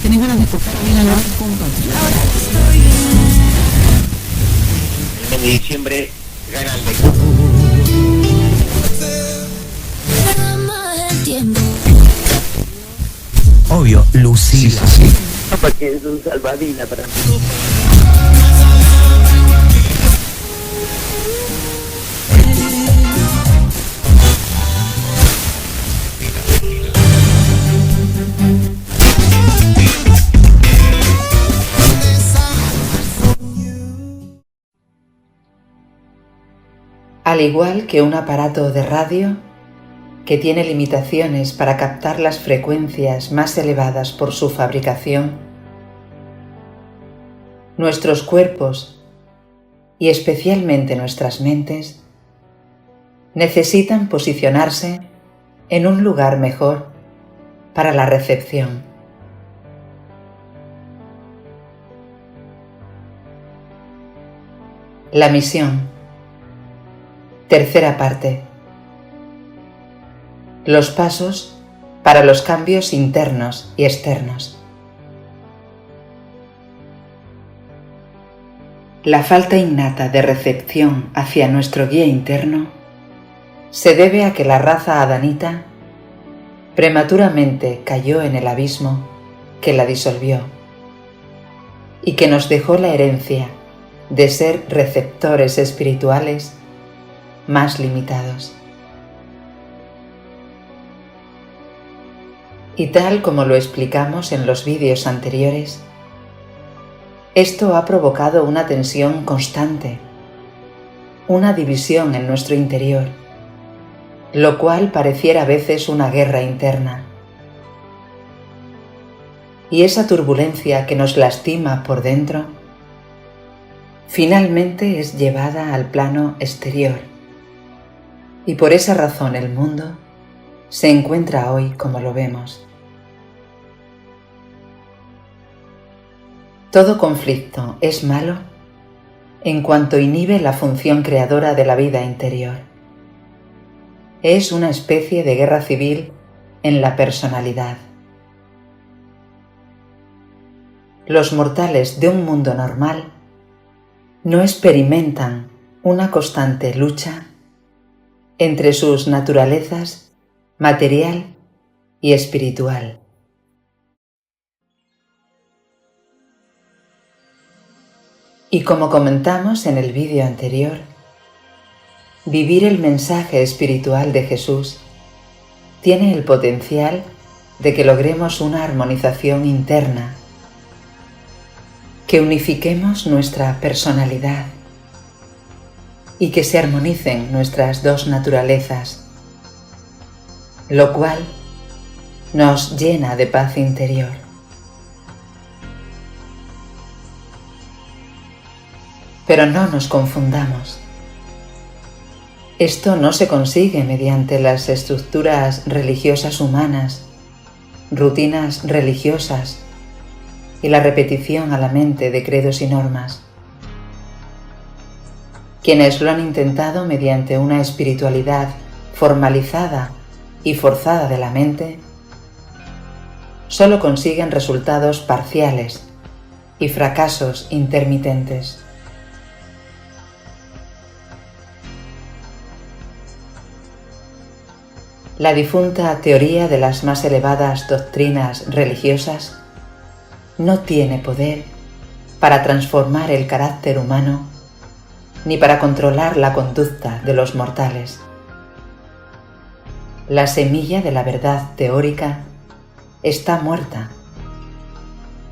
¿Tenés ganas de tocar bien a la compatriota? El mes de diciembre gana el Obvio, Lucila. porque es un salvavidas para mí. Al igual que un aparato de radio que tiene limitaciones para captar las frecuencias más elevadas por su fabricación, nuestros cuerpos y especialmente nuestras mentes necesitan posicionarse en un lugar mejor para la recepción. La misión. Tercera parte. Los pasos para los cambios internos y externos. La falta innata de recepción hacia nuestro guía interno se debe a que la raza adanita prematuramente cayó en el abismo que la disolvió y que nos dejó la herencia de ser receptores espirituales más limitados. Y tal como lo explicamos en los vídeos anteriores, esto ha provocado una tensión constante, una división en nuestro interior, lo cual pareciera a veces una guerra interna. Y esa turbulencia que nos lastima por dentro, finalmente es llevada al plano exterior. Y por esa razón el mundo se encuentra hoy como lo vemos. Todo conflicto es malo en cuanto inhibe la función creadora de la vida interior. Es una especie de guerra civil en la personalidad. Los mortales de un mundo normal no experimentan una constante lucha entre sus naturalezas material y espiritual. Y como comentamos en el vídeo anterior, vivir el mensaje espiritual de Jesús tiene el potencial de que logremos una armonización interna, que unifiquemos nuestra personalidad y que se armonicen nuestras dos naturalezas, lo cual nos llena de paz interior. Pero no nos confundamos. Esto no se consigue mediante las estructuras religiosas humanas, rutinas religiosas y la repetición a la mente de credos y normas. Quienes lo han intentado mediante una espiritualidad formalizada y forzada de la mente, solo consiguen resultados parciales y fracasos intermitentes. La difunta teoría de las más elevadas doctrinas religiosas no tiene poder para transformar el carácter humano ni para controlar la conducta de los mortales. La semilla de la verdad teórica está muerta.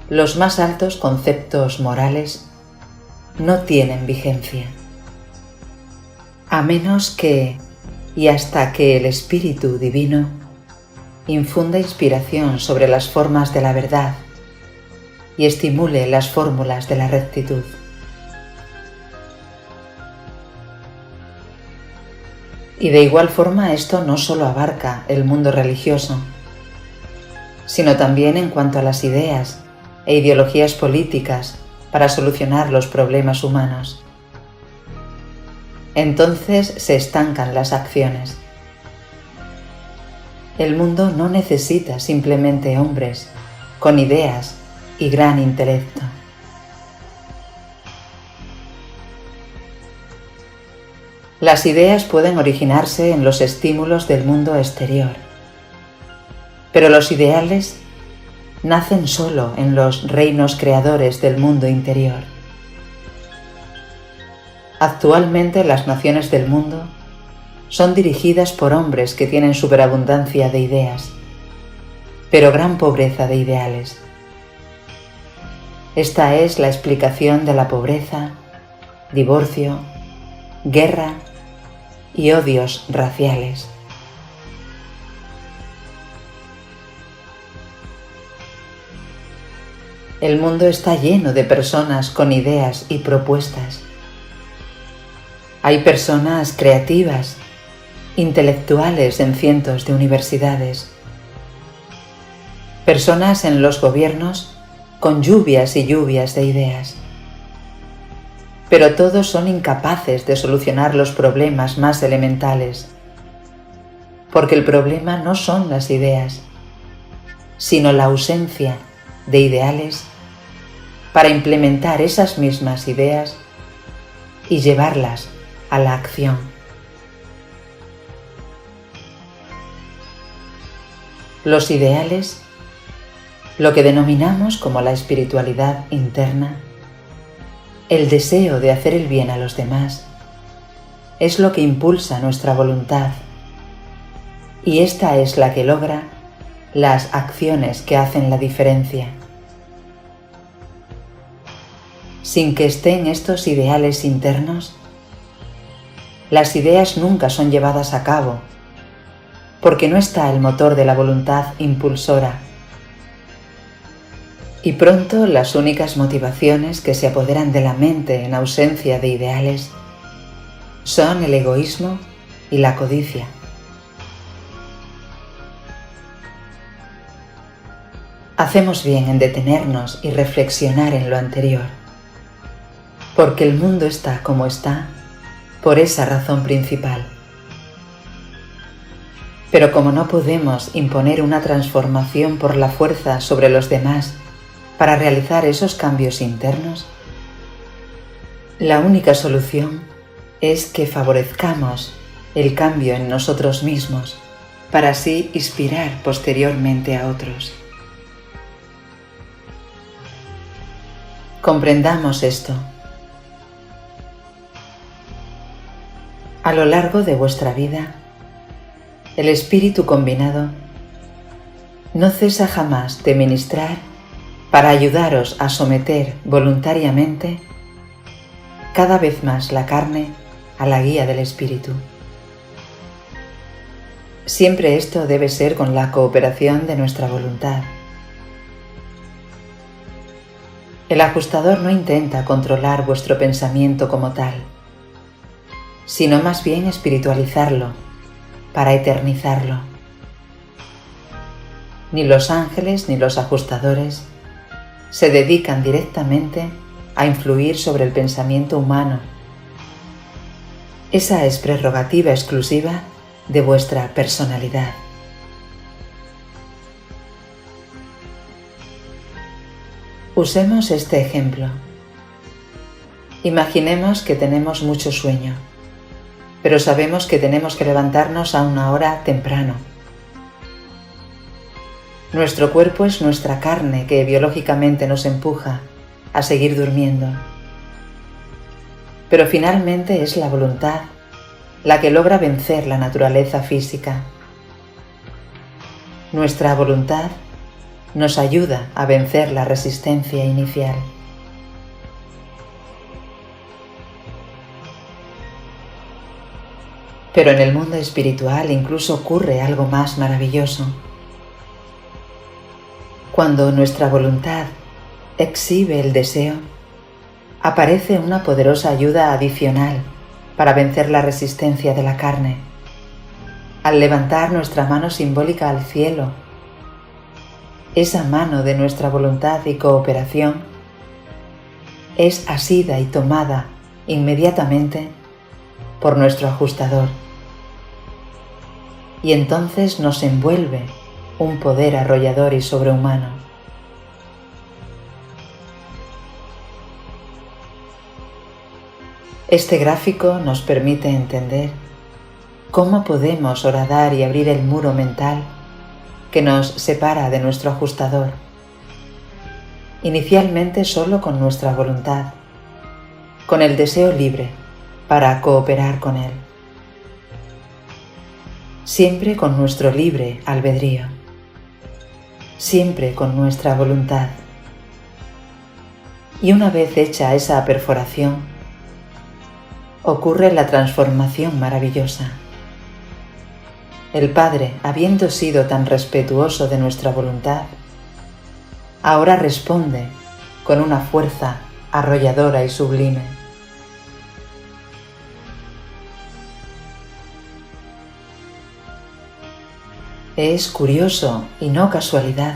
Los más altos conceptos morales no tienen vigencia, a menos que y hasta que el Espíritu Divino infunda inspiración sobre las formas de la verdad y estimule las fórmulas de la rectitud. Y de igual forma esto no solo abarca el mundo religioso, sino también en cuanto a las ideas e ideologías políticas para solucionar los problemas humanos. Entonces se estancan las acciones. El mundo no necesita simplemente hombres con ideas y gran intelecto. Las ideas pueden originarse en los estímulos del mundo exterior, pero los ideales nacen solo en los reinos creadores del mundo interior. Actualmente las naciones del mundo son dirigidas por hombres que tienen superabundancia de ideas, pero gran pobreza de ideales. Esta es la explicación de la pobreza, divorcio, guerra y odios raciales. El mundo está lleno de personas con ideas y propuestas. Hay personas creativas, intelectuales en cientos de universidades, personas en los gobiernos con lluvias y lluvias de ideas. Pero todos son incapaces de solucionar los problemas más elementales, porque el problema no son las ideas, sino la ausencia de ideales para implementar esas mismas ideas y llevarlas a la acción. Los ideales, lo que denominamos como la espiritualidad interna, el deseo de hacer el bien a los demás, es lo que impulsa nuestra voluntad, y esta es la que logra las acciones que hacen la diferencia. Sin que estén estos ideales internos, las ideas nunca son llevadas a cabo, porque no está el motor de la voluntad impulsora. Y pronto las únicas motivaciones que se apoderan de la mente en ausencia de ideales son el egoísmo y la codicia. Hacemos bien en detenernos y reflexionar en lo anterior, porque el mundo está como está por esa razón principal. Pero como no podemos imponer una transformación por la fuerza sobre los demás para realizar esos cambios internos, la única solución es que favorezcamos el cambio en nosotros mismos para así inspirar posteriormente a otros. Comprendamos esto. A lo largo de vuestra vida, el espíritu combinado no cesa jamás de ministrar para ayudaros a someter voluntariamente cada vez más la carne a la guía del espíritu. Siempre esto debe ser con la cooperación de nuestra voluntad. El ajustador no intenta controlar vuestro pensamiento como tal, sino más bien espiritualizarlo para eternizarlo. Ni los ángeles ni los ajustadores se dedican directamente a influir sobre el pensamiento humano. Esa es prerrogativa exclusiva de vuestra personalidad. Usemos este ejemplo. Imaginemos que tenemos mucho sueño, pero sabemos que tenemos que levantarnos a una hora temprano. Nuestro cuerpo es nuestra carne que biológicamente nos empuja a seguir durmiendo. Pero finalmente es la voluntad la que logra vencer la naturaleza física. Nuestra voluntad nos ayuda a vencer la resistencia inicial. Pero en el mundo espiritual incluso ocurre algo más maravilloso. Cuando nuestra voluntad exhibe el deseo, aparece una poderosa ayuda adicional para vencer la resistencia de la carne. Al levantar nuestra mano simbólica al cielo, esa mano de nuestra voluntad y cooperación es asida y tomada inmediatamente por nuestro ajustador, y entonces nos envuelve un poder arrollador y sobrehumano. Este gráfico nos permite entender cómo podemos horadar y abrir el muro mental que nos separa de nuestro ajustador, inicialmente solo con nuestra voluntad, con el deseo libre para cooperar con él, siempre con nuestro libre albedrío, siempre con nuestra voluntad. Y una vez hecha esa perforación, ocurre la transformación maravillosa. El Padre, habiendo sido tan respetuoso de nuestra voluntad, ahora responde con una fuerza arrolladora y sublime. Es curioso y no casualidad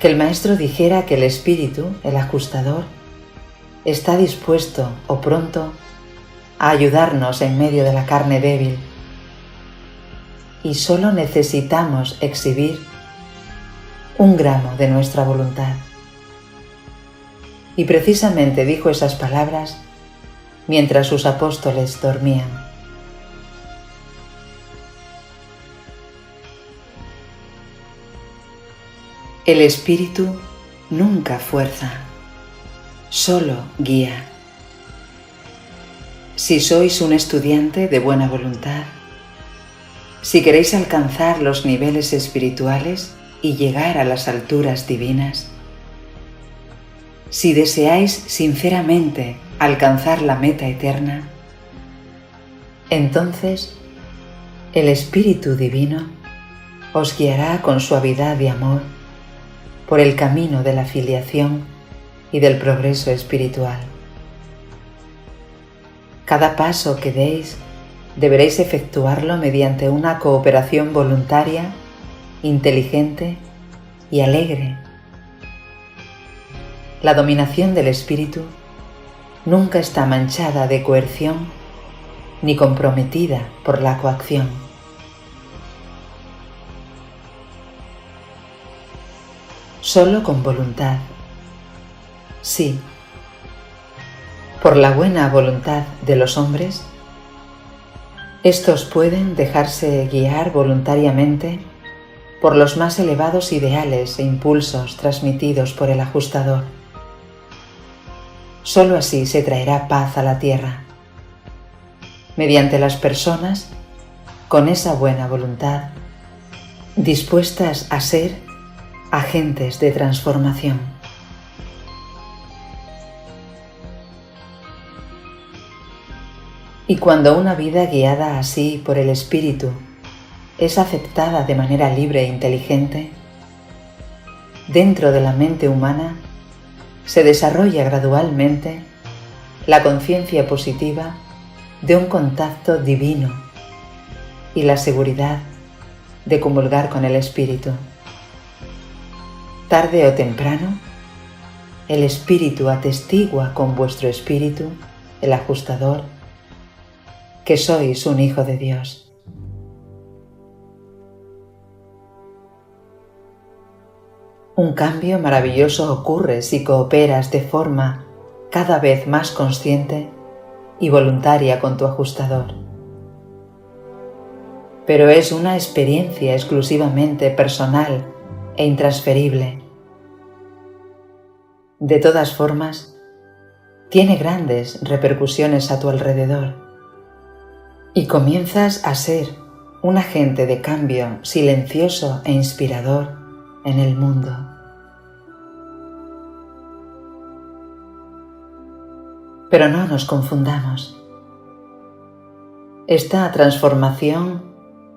que el Maestro dijera que el espíritu, el ajustador, está dispuesto o pronto a ayudarnos en medio de la carne débil, y solo necesitamos exhibir 1 gramo de nuestra voluntad. Y precisamente dijo esas palabras mientras sus apóstoles dormían. El Espíritu nunca fuerza, solo guía. Si sois un estudiante de buena voluntad, si queréis alcanzar los niveles espirituales y llegar a las alturas divinas, si deseáis sinceramente alcanzar la meta eterna, entonces el Espíritu Divino os guiará con suavidad y amor por el camino de la filiación y del progreso espiritual. Cada paso que deis deberéis efectuarlo mediante una cooperación voluntaria, inteligente y alegre. La dominación del espíritu nunca está manchada de coerción ni comprometida por la coacción. Solo con voluntad. Sí, por la buena voluntad de los hombres, estos pueden dejarse guiar voluntariamente por los más elevados ideales e impulsos transmitidos por el ajustador. Solo así se traerá paz a la tierra, mediante las personas con esa buena voluntad, dispuestas a ser agentes de transformación. Y cuando una vida guiada así por el Espíritu es aceptada de manera libre e inteligente, dentro de la mente humana se desarrolla gradualmente la conciencia positiva de un contacto divino y la seguridad de comulgar con el Espíritu. Tarde o temprano, el Espíritu atestigua con vuestro espíritu, el ajustador, que sois un hijo de Dios. Un cambio maravilloso ocurre si cooperas de forma cada vez más consciente y voluntaria con tu ajustador. Pero es una experiencia exclusivamente personal e intransferible. De todas formas, tiene grandes repercusiones a tu alrededor y comienzas a ser un agente de cambio silencioso e inspirador en el mundo. Pero no nos confundamos. Esta transformación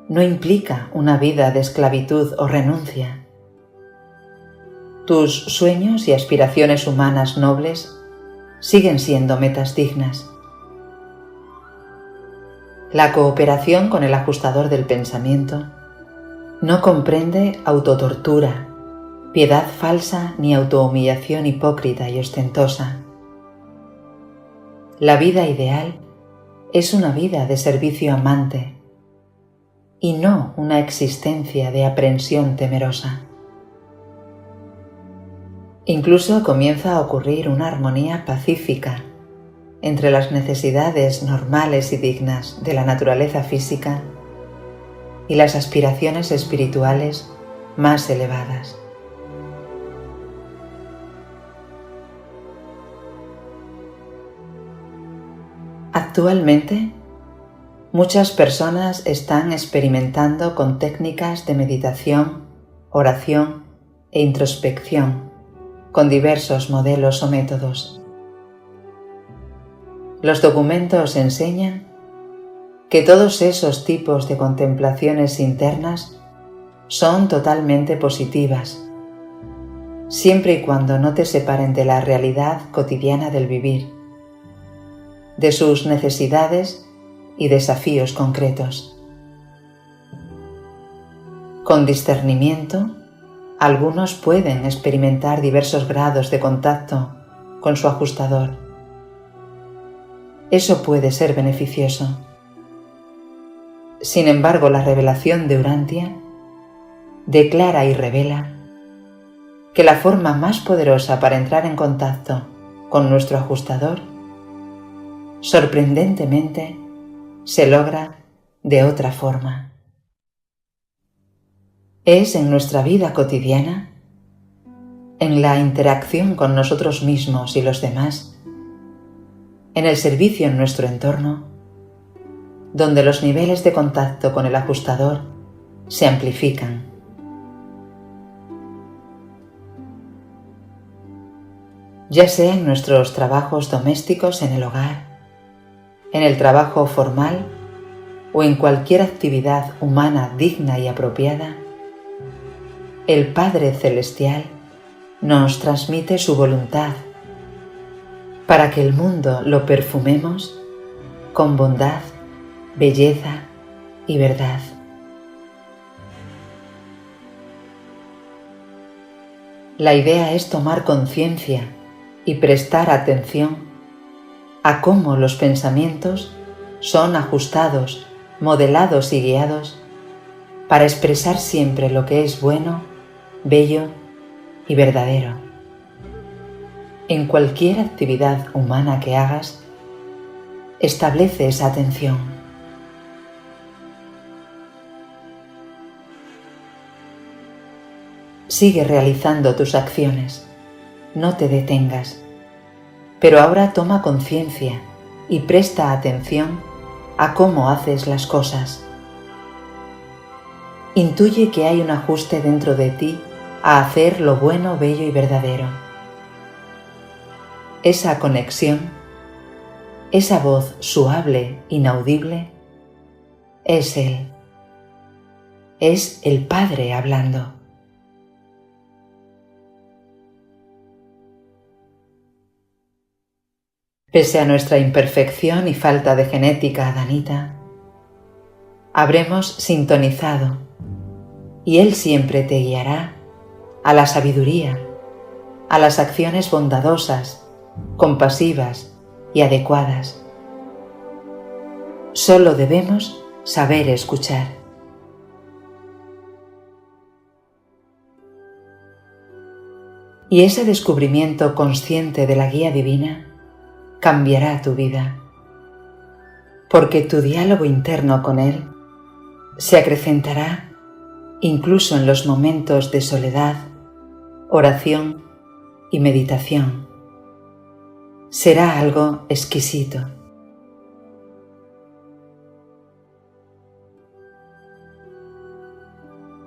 no implica una vida de esclavitud o renuncia. Tus sueños y aspiraciones humanas nobles siguen siendo metas dignas. La cooperación con el ajustador del pensamiento no comprende autotortura, piedad falsa ni autohumillación hipócrita y ostentosa. La vida ideal es una vida de servicio amante y no una existencia de aprensión temerosa. Incluso comienza a ocurrir una armonía pacífica entre las necesidades normales y dignas de la naturaleza física y las aspiraciones espirituales más elevadas. Actualmente, muchas personas están experimentando con técnicas de meditación, oración e introspección, con diversos modelos o métodos. Los documentos enseñan que todos esos tipos de contemplaciones internas son totalmente positivas, siempre y cuando no te separen de la realidad cotidiana del vivir, de sus necesidades y desafíos concretos. Con discernimiento, algunos pueden experimentar diversos grados de contacto con su ajustador. Eso puede ser beneficioso. Sin embargo, la revelación de Urantia declara y revela que la forma más poderosa para entrar en contacto con nuestro ajustador, sorprendentemente, se logra de otra forma. Es en nuestra vida cotidiana, en la interacción con nosotros mismos y los demás, en el servicio en nuestro entorno, donde los niveles de contacto con el ajustador se amplifican. Ya sea en nuestros trabajos domésticos en el hogar, en el trabajo formal o en cualquier actividad humana digna y apropiada, el Padre Celestial nos transmite su voluntad para que el mundo lo perfumemos con bondad, belleza y verdad. La idea es tomar conciencia y prestar atención a cómo los pensamientos son ajustados, modelados y guiados para expresar siempre lo que es bueno, bello y verdadero. En cualquier actividad humana que hagas, establece esa atención. Sigue realizando tus acciones, no te detengas, pero ahora toma conciencia y presta atención a cómo haces las cosas. Intuye que hay un ajuste dentro de ti a hacer lo bueno, bello y verdadero. Esa conexión, esa voz suave, inaudible, es Él. Es el Padre hablando. Pese a nuestra imperfección y falta de genética adanita, habremos sintonizado y Él siempre te guiará a la sabiduría, a las acciones bondadosas, compasivas y adecuadas. Solo debemos saber escuchar. Y ese descubrimiento consciente de la guía divina cambiará tu vida, porque tu diálogo interno con Él se acrecentará incluso en los momentos de soledad, oración y meditación. Será algo exquisito.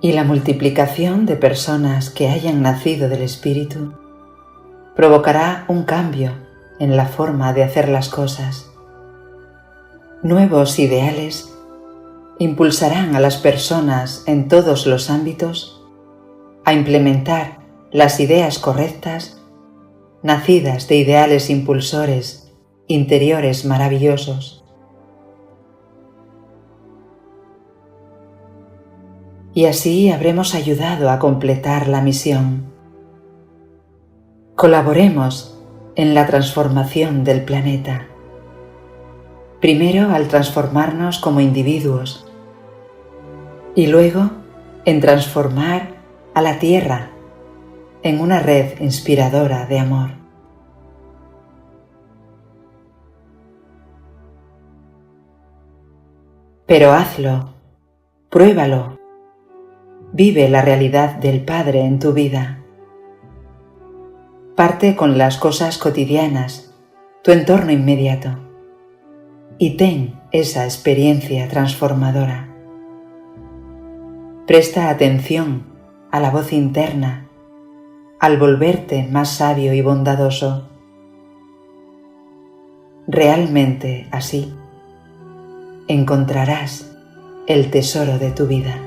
Y la multiplicación de personas que hayan nacido del Espíritu provocará un cambio en la forma de hacer las cosas. Nuevos ideales impulsarán a las personas en todos los ámbitos a implementar las ideas correctas, nacidas de ideales impulsores interiores maravillosos. Y así habremos ayudado a completar la misión. Colaboremos en la transformación del planeta. Primero al transformarnos como individuos y luego en transformar a la Tierra en una red inspiradora de amor. Pero hazlo, pruébalo, vive la realidad del Padre en tu vida. Parte con las cosas cotidianas, tu entorno inmediato, y ten esa experiencia transformadora. Presta atención a la voz interna, al volverte más sabio y bondadoso. Realmente así encontrarás el tesoro de tu vida.